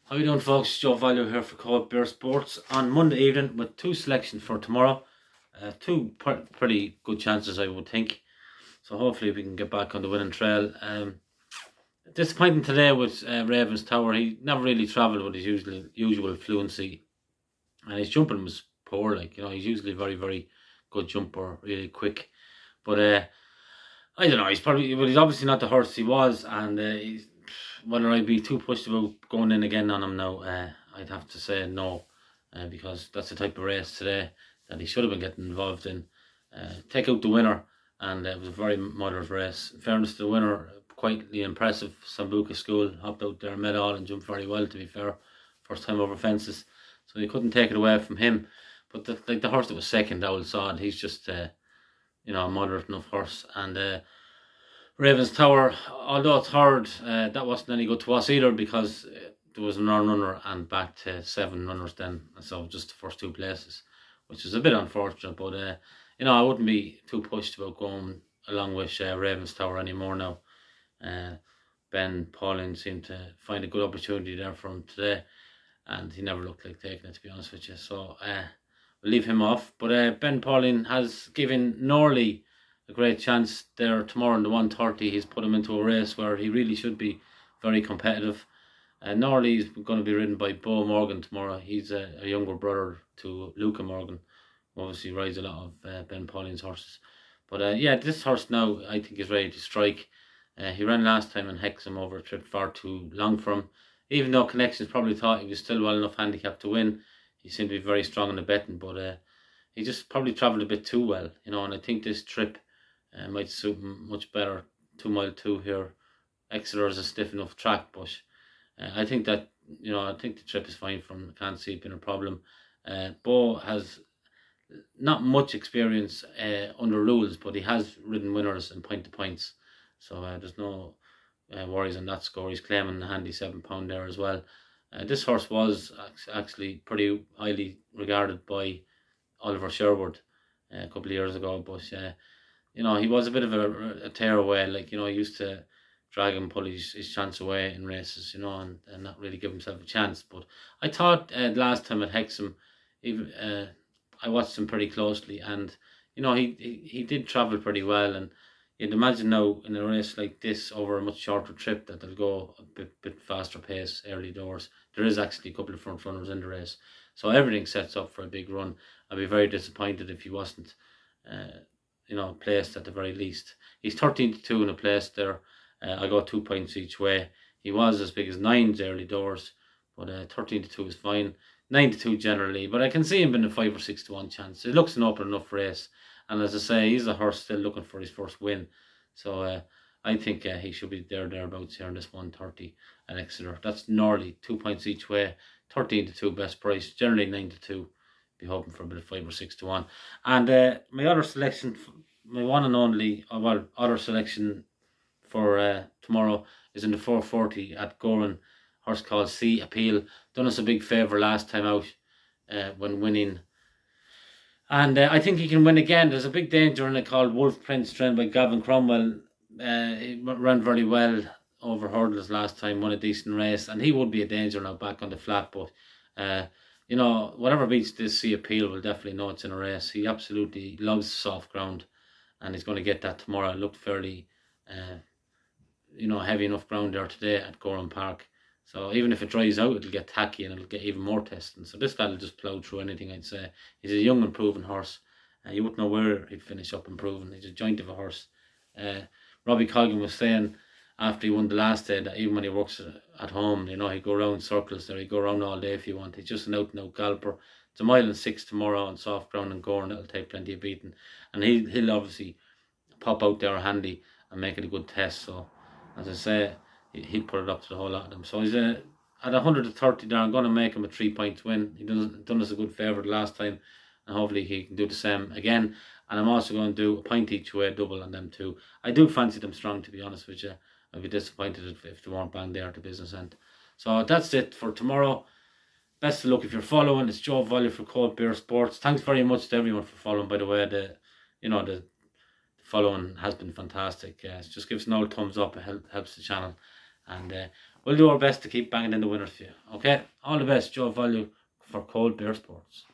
How you doing, folks? Joe Value here for Cold Beer Sports on Monday evening with two selections for tomorrow. Two pretty good chances, I would think. So hopefully we can get back on the winning trail. Disappointing today with Ravens Tower. He never really travelled with his usual fluency, and his jumping was poor. He's usually very, very good jumper, really quick. But I don't know. He's obviously not the horse he was, and whether I'd be too pushed about going in again on him now, I'd have to say no, because that's the type of race today that he should have been getting involved in. Take out the winner, and it was a very moderate race. In fairness to the winner, quietly impressive. Sambuca School hopped out there, met all, and jumped very well, to be fair. First time over fences, so you couldn't take it away from him. But the horse that was second, Owl Sod, he's just a moderate enough horse. And Ravens Tower, although it's hard, that wasn't any good to us either, because there was an runner and back to 7 runners then, so just the first 2 places, which is a bit unfortunate. But I wouldn't be too pushed about going along with Ravens Tower anymore now. Ben Pauline seemed to find a good opportunity there for him today, and he never looked like taking it, to be honest with you. So we'll leave him off. But Ben Pauline has given Norley a great chance there tomorrow in the 130. He's put him into a race where he really should be very competitive. Norley is going to be ridden by Bo Morgan tomorrow. He's a younger brother to Luca Morgan, who obviously rides a lot of Ben Pauline's horses. But this horse now, I think, is ready to strike. He ran last time and Hexham over a trip far too long for him. Even though Connections probably thought he was still well enough handicapped to win, he seemed to be very strong in the betting, but he just probably travelled a bit too well, and I think this trip might suit him much better. 2 mile 2 here. Exeter is a stiff enough track, but I think that, I think the trip is fine for him. I can't see it being a problem. Bo has not much experience under rules, but he has ridden winners in point to points, so there's no worries on that score. He's claiming a handy £7 there as well. This horse was actually pretty highly regarded by Oliver Sherwood a couple of years ago, but he was a bit of a tearaway. He used to drag and pull his chance away in races, and not really give himself a chance. But I thought last time at Hexham, even I watched him pretty closely, and he did travel pretty well. And you'd imagine now in a race like this over a much shorter trip that they'll go a bit faster pace early doors. There is actually a couple of front runners in the race, so everything sets up for a big run. I'd be very disappointed if he wasn't placed at the very least. He's 13-2 in a place there. I got 2 points each way. He was as big as 9s early doors, but 13-2 is fine. 9-2 generally, but I can see him being a 5 or 6 to 1 chance. It looks an open enough race, and as I say, he's a horse still looking for his first win. So I think he should be thereabouts here in this 130 at Exeter. That's Norley, 2 points each way. 13-2 best price. Generally 9-2. Be hoping for a bit of 5 or 6 to 1. And my other selection, my one and only, other selection for tomorrow is in the 440 at Gowran. Horse called Sea Appeal. Done us a big favour last time out when winning. And I think he can win again. There's a big danger in it called Wolf Prince, trained by Gavin Cromwell. He ran very well over hurdles last time, won a decent race, and he would be a danger now back on the flat. But whatever beats this Sea Appeal will definitely know it's in a race. He absolutely loves soft ground, and he's going to get that tomorrow. It looked fairly, heavy enough ground there today at Gowran Park. So even if it dries out, it'll get tacky and it'll get even more testing. So this lad will just plough through anything, I'd say. He's a young and proven horse. You wouldn't know where he'd finish up improving. He's a joint of a horse. Robbie Colgan was saying after he won the last day that even when he works at home, he'd go around circles there. He'd go around all day if you want. He's just an out-and-out galloper. It's 1 mile and 6 tomorrow on soft ground and Gowran. It'll take plenty of beating. And he'll obviously pop out there handy and make it a good test. So, as I say, he'll put it up to the whole lot of them. So he's at 130 there. I'm going to make him a 3 point win. He done us a good favour the last time, and hopefully he can do the same again. And I'm also going to do a point each way double on them too. I do fancy them strong, to be honest with you. I'd be disappointed if they weren't banged there at the business end. So that's it for tomorrow. Best of luck if you're following. It's Joe Value for Cold Beer Sports. Thanks very much to everyone for following, by the way. The following has been fantastic. Just give us an old thumbs up. It helps the channel. And we'll do our best to keep banging in the winners for you. Okay, all the best, Joe Value for Cold Beer Sports.